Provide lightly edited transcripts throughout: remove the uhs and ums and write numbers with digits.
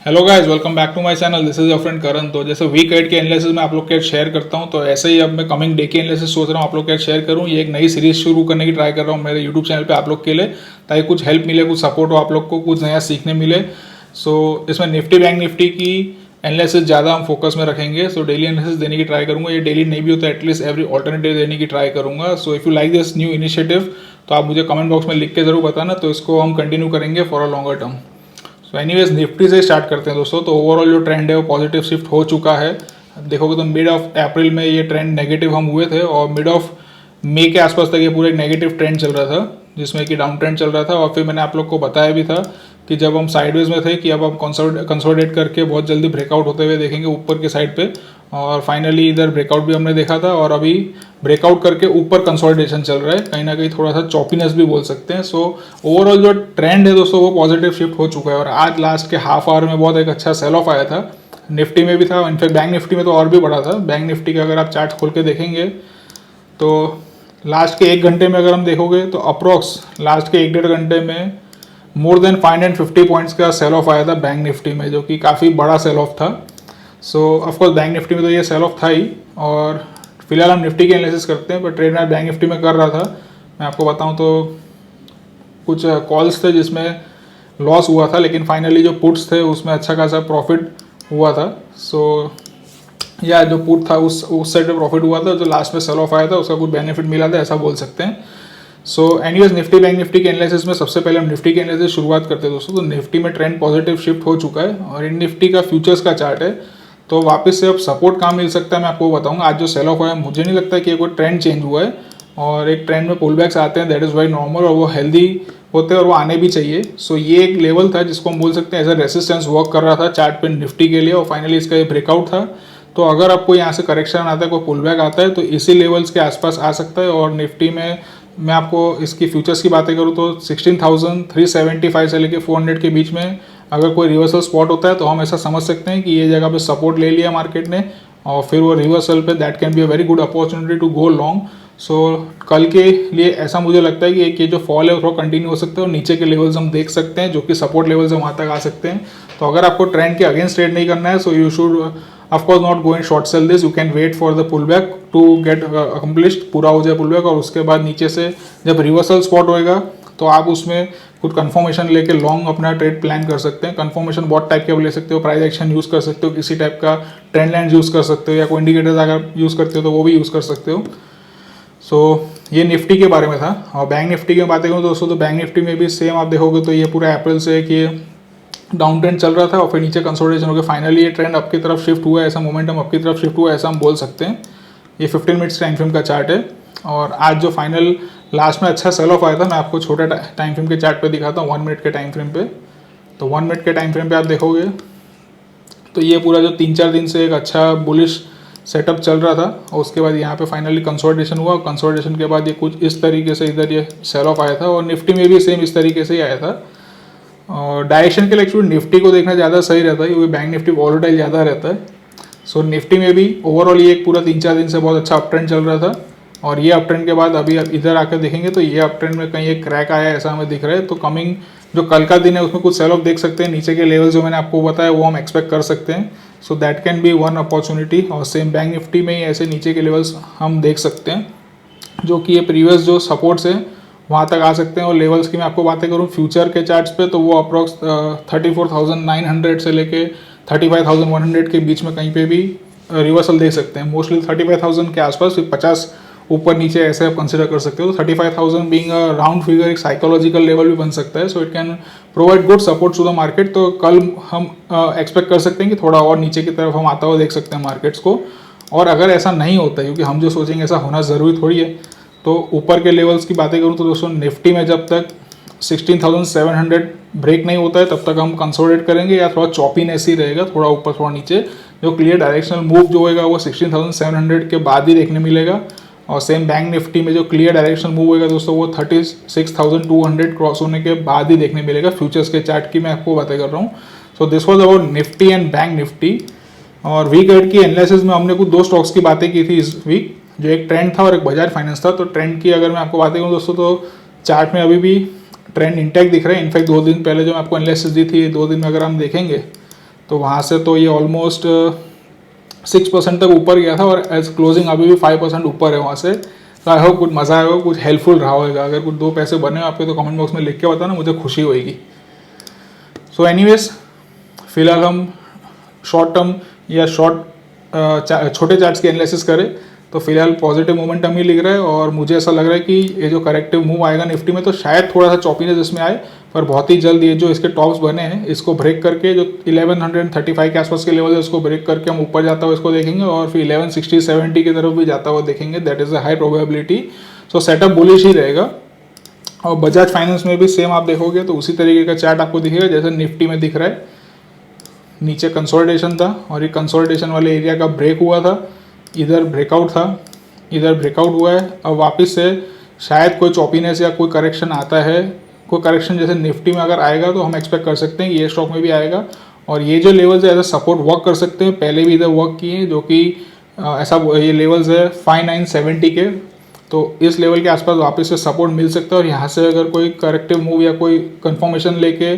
Hello guys, welcome back to my channel. This is your friend Karan. तो जैसे week add के analysis में आप लोग के साथ शेयर करता हूं, तो ऐसे ही अब मैं कमिंग डे के एनालिसिस सोच रहा हूं आप लोग के साथ शेयर करूं। ये एक नई सीरीज शुरू करने की ट्राई कर रहा हूं मेरे यूट्यूब चैनल पे आप लोग के लिए, ताकि कुछ हेल्प मिले, कुछ सपोर्ट हो, आप लोग को कुछ नया सीखने मिले। सो इसमें निफ्टी बैंक निफ्टी की एनालिसिस ज़्यादा हम फोकस में रखेंगे। सो डेली एनालिसिस देने की ट्राई करूंगा। ये डेली नहीं भी होता, एटलीस्ट एवरी ऑल्टरनेटिव देने की ट्राई करूंगा। So if you like this new initiative तो आप मुझे कमेंट बॉक्स में लिख के जरूर बताना, तो इसको हम कंटिन्यू करेंगे for a longer term. So anyways Nifty से स्टार्ट करते हैं दोस्तों। तो ओवरऑल जो ट्रेंड है वो पॉजिटिव शिफ्ट हो चुका है। देखोगे तो मिड ऑफ अप्रैल में ये ट्रेंड नेगेटिव हम हुए थे, और मिड ऑफ मई के आसपास तक ये पूरा एक नेगेटिव ट्रेंड चल रहा था, जिसमें कि डाउन ट्रेंड चल रहा था। और फिर मैंने आप लोग को बताया भी था कि जब हम साइडवेज में थे कि अब हम कंसोलिडेट करके बहुत जल्दी ब्रेकआउट होते हुए देखेंगे ऊपर की साइड पे। और फाइनली इधर ब्रेकआउट भी हमने देखा था, और अभी ब्रेकआउट करके ऊपर कंसोलिडेशन चल रहा है। कहीं ना कहीं थोड़ा सा चॉपीनेस भी बोल सकते हैं। सो ओवरऑल जो ट्रेंड है दोस्तों वो पॉजिटिव शिफ्ट हो चुका है। और आज लास्ट के हाफ आवर में बहुत एक अच्छा सेल ऑफ आया था, निफ्टी में भी था, इनफैक्ट बैंक निफ्टी में तो और भी बढ़ा था। बैंक निफ्टी का अगर आप चार्ट खोल के देखेंगे तो लास्ट के एक घंटे में अगर हम देखोगे तो अप्रोक्स लास्ट के एक डेढ़ घंटे में मोर देन 550 पॉइंट्स का सेल ऑफ आया था बैंक निफ्टी में, जो कि काफ़ी बड़ा सेल ऑफ था। सो ऑफकोर्स बैंक निफ्टी में तो ये सेल ऑफ था ही। और फिलहाल हम निफ्टी की एनालिसिस करते हैं, पर ट्रेड मैं बैंक निफ्टी में कर रहा था। मैं आपको बताऊं तो कुछ कॉल्स थे जिसमें लॉस हुआ था, लेकिन फाइनली जो पुट्स थे उसमें अच्छा खासा प्रॉफिट हुआ था। सो या जो पुट था उस साइड पे प्रॉफिट हुआ था, जो लास्ट में सेल ऑफ आया था उसका कुछ बेनिफिट मिला था, ऐसा बोल सकते हैं। So anyways Nifty bank Nifty के एनालिसिस में सबसे पहले हम निफ्टी के एनालिसिस शुरुआत करते हैं दोस्तों। तो निफ्टी में ट्रेंड पॉजिटिव शिफ्ट हो चुका है, और इन निफ्टी का फ्यूचर्स का चार्ट है। तो वापस से अब सपोर्ट कहाँ मिल सकता है मैं आपको बताऊंगा। आज जो सेल ऑफ है मुझे नहीं लगता कि कोई ट्रेंड चेंज हुआ है, और एक ट्रेंड में पुल बैक्स आते हैं, दैट इज़ वेरी नॉर्मल, और वो हेल्दी होते हैं और वो आने भी चाहिए। सो ये एक लेवल था जिसको हम बोल सकते हैं एज अ रेसिस्टेंस वर्क कर रहा था चार्ट पे निफ्टी के लिए, और फाइनली इसका ये ब्रेकआउट था। तो अगर आपको यहाँ से करेक्शन आता है, कोई पुल बैक आता है, तो इसी लेवल्स के आसपास आ सकता है। और निफ्टी में मैं आपको इसकी फ्यूचर्स की बातें करूँ तो 16,375 से लेकर 400 के बीच में अगर कोई रिवर्सल स्पॉट होता है, तो हम ऐसा समझ सकते हैं कि ये जगह पे सपोर्ट ले लिया मार्केट ने, और फिर वो रिवर्सल पे that can be a very good opportunity to go long. सो कल के लिए ऐसा मुझे लगता है कि ये जो फॉल है वो थोड़ा कंटिन्यू हो सकता है, और नीचे के लेवल्स हम देख सकते हैं जो कि सपोर्ट लेवल्स है, वहाँ तक आ सकते हैं। तो अगर आपको ट्रेंड के अगेंस्ट ट्रेड नहीं करना है, so you should of course not go and short sell this. You can wait for the pullback to get accomplished, पूरा हो जाए पुलबैक, और उसके बाद नीचे से जब रिवर्सल स्पॉट होएगा तो आप उसमें कुछ कंफर्मेशन लेके लॉन्ग अपना ट्रेड प्लान कर सकते हैं। कंफर्मेशन बहुत टाइप के ले सकते हो, प्राइस एक्शन यूज़ कर सकते हो, किसी टाइप का ट्रेंड लाइन यूज़ कर सकते हो, या कोई इंडिकेटर्स अगर यूज़ करते हो तो वो भी यूज़ कर सकते हो। सो ये निफ्टी के बारे में था। और बैंक निफ्टी की बातें करूँ दोस्तों, तो बैंक निफ्टी में भी सेम आप देखोगे तो ये पूरा अप्रैल से कि डाउन ट्रेंड चल रहा था, और फिर नीचे कंसोलिडेशन हो गया। फाइनली ये ट्रेंड आपकी तरफ शिफ्ट हुआ है, ऐसा मोमेंटम आपकी तरफ शिफ्ट हुआ है, ऐसा हम बोल सकते हैं। ये 15 मिनट्स टाइम फ्रेम का चार्ट है। और आज जो फाइनल लास्ट में अच्छा सेल ऑफ आया था, मैं आपको छोटा टाइम फ्रेम के चार्ट पे दिखाता हूँ, 1 मिनट के टाइम फ्रेम पे। तो 1 मिनट के टाइम फ्रेम पे आप देखोगे तो ये पूरा जो 3-4 दिन से एक अच्छा बुलिश सेटअप चल रहा था, और उसके बाद यहाँ पे फाइनली कंसोलिडेशन हुआ। कंसोलिडेशन के बाद ये कुछ इस तरीके से इधर ये सेल ऑफ आया था, और निफ्टी में भी सेम इस तरीके से ही आया था। और डायरेक्शन के लिए एक्चुअली निफ्टी को देखना ज़्यादा सही रहता है, क्योंकि बैंक निफ्टी वॉलेटाइल ज़्यादा रहता है। सो निफ्टी में भी ओवरऑल ये एक पूरा 3-4 दिन से बहुत अच्छा अप ट्रेंड चल रहा था, और ये अप ट्रेंड के बाद अभी इधर आकर देखेंगे तो ये अप ट्रेंड में कहीं एक क्रैक आया ऐसा हमें दिख रहा है। तो कमिंग जो कल का दिन है उसमें कुछ सेल ऑफ देख सकते हैं। नीचे के लेवल जो मैंने आपको बताया वो हम एक्सपेक्ट कर सकते हैं। So that can B one opportunity. और सेम बैंक निफ्टी में ही ऐसे नीचे के लेवल्स हम देख सकते हैं, जो कि ये प्रीवियस जो सपोर्ट्स हैं वहाँ तक आ सकते हैं। और लेवल्स की मैं आपको बातें करूँ फ्यूचर के चार्ट्स पे, तो वो अप्रॉक्स 34,900 से लेके 35,100 के बीच में कहीं पे भी रिवर्सल दे सकते हैं। मोस्टली 35,000 के आसपास, फिर 50 ऊपर नीचे ऐसे आप कंसिडर कर सकते हो। 35,000 बीइंग अ राउंड फिगर एक साइकोलॉजिकल लेवल भी बन सकता है। So it can provide good support to the market. तो कल हम एक्सपेक्ट कर सकते हैं कि थोड़ा और नीचे की तरफ हम आता हुआ देख सकते हैं मार्केट्स को। और अगर ऐसा नहीं होता है, क्योंकि हम जो सोचेंगे ऐसा होना ज़रूरी थोड़ी है, तो ऊपर के लेवल्स की बातें करूँ तो दोस्तों निफ्टी में जब तक 16,700 ब्रेक नहीं होता है तब तक हम कंसोलिडेट करेंगे, या थोड़ा चॉपीनेस ही रहेगा, थोड़ा ऊपर थोड़ा नीचे। जो क्लियर डायरेक्शनल मूव जो होएगा वो 16,700 के बाद ही देखने मिलेगा। और सेम बैंक निफ्टी में जो क्लियर डायरेक्शनल मूव होएगा दोस्तों वो 36,200 क्रॉस होने के बाद ही देखने मिलेगा। फ्यूचर्स के चार्ट की मैं आपको बातें कर रहा हूँ। So this was about Nifty and bank Nifty. और वीक एड की एनालिसिस में हमने कुछ 2 स्टॉक्स की बातें की थी इस वीक, जो एक ट्रेंड था और एक बजाज फाइनेंस था। तो ट्रेंड की अगर मैं आपको बातें करूँ दोस्तों, तो चार्ट में अभी भी ट्रेंड इंटैक्ट दिख रहा है। इनफैक्ट 2 दिन पहले जो मैं आपको एनालिसिस दी थी, 2 दिन में अगर हम देखेंगे तो वहाँ से तो ये ऑलमोस्ट 6% तक ऊपर गया था और एज क्लोजिंग अभी भी 5% ऊपर है वहाँ से। तो आई होप कुछ मज़ा आएगा, कुछ हेल्पफुल रहा होगा। अगर कुछ 2 पैसे बने आपके तो कमेंट बॉक्स में लिख के बताना, मुझे खुशी होगी। सो एनीवेज, फिलहाल हम शॉर्ट टर्म या छोटे चार्ट्स की एनालिसिस करें तो फिलहाल पॉजिटिव मोमेंटम ही लिख रहा है और मुझे ऐसा लग रहा है कि ये जो करेक्टिव मूव आएगा निफ्टी में तो शायद थोड़ा सा चॉपीनेस इसमें आए, पर बहुत ही जल्द ये जो इसके टॉप्स बने हैं इसको ब्रेक करके जो 1135 के आसपास के लेवल है उसको ब्रेक करके हम ऊपर जाता हुआ इसको देखेंगे और फिर 1160-70 की तरफ भी जाता हुआ देखेंगे। That is a high probability. So setup bullish ही रहेगा। और बजाज फाइनेंस में भी सेम आप देखोगे तो उसी तरीके का चार्ट आपको दिखेगा जैसे निफ्टी में दिख रहा है। नीचे कंसोलिडेशन था और ये कंसोलिडेशन वाले एरिया का ब्रेक हुआ था, इधर ब्रेकआउट था, इधर ब्रेकआउट हुआ है। अब वापस से शायद कोई चॉपीनेस या कोई करेक्शन आता है, कोई करेक्शन जैसे निफ्टी में अगर आएगा तो हम एक्सपेक्ट कर सकते हैं कि ये स्टॉक में भी आएगा और ये जो लेवल्स है एज अ सपोर्ट वर्क कर सकते हैं। पहले भी इधर वर्क किए हैं, जो कि ऐसा ये लेवल्स है 5970 के, तो इस लेवल के आसपास वापस से सपोर्ट मिल सकता है और यहाँ से अगर कोई करेक्टिव मूव या कोई कंफर्मेशन लेके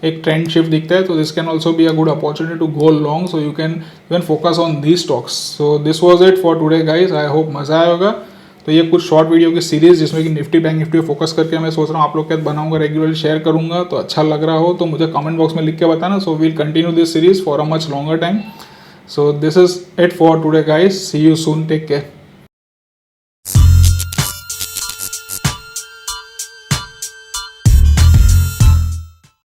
एक ट्रेंड शिफ्ट दिखता है तो this can also be a good opportunity to go long. So you can focus on these stocks. So this was it for today guys. I hope मज़ा आया होगा। तो ये कुछ शॉर्ट वीडियो की सीरीज जिसमें कि निफ्टी बैंक निफ्टी को फोकस करके मैं सोच रहा हूँ आप लोग के साथ बनाऊंगा, रेगुलरली शेयर करूंगा। तो अच्छा लग रहा हो तो मुझे कमेंट बॉक्स में लिख के बताना। So we'll continue this series for a much longer time. So this is it for today guys. See you soon, take care.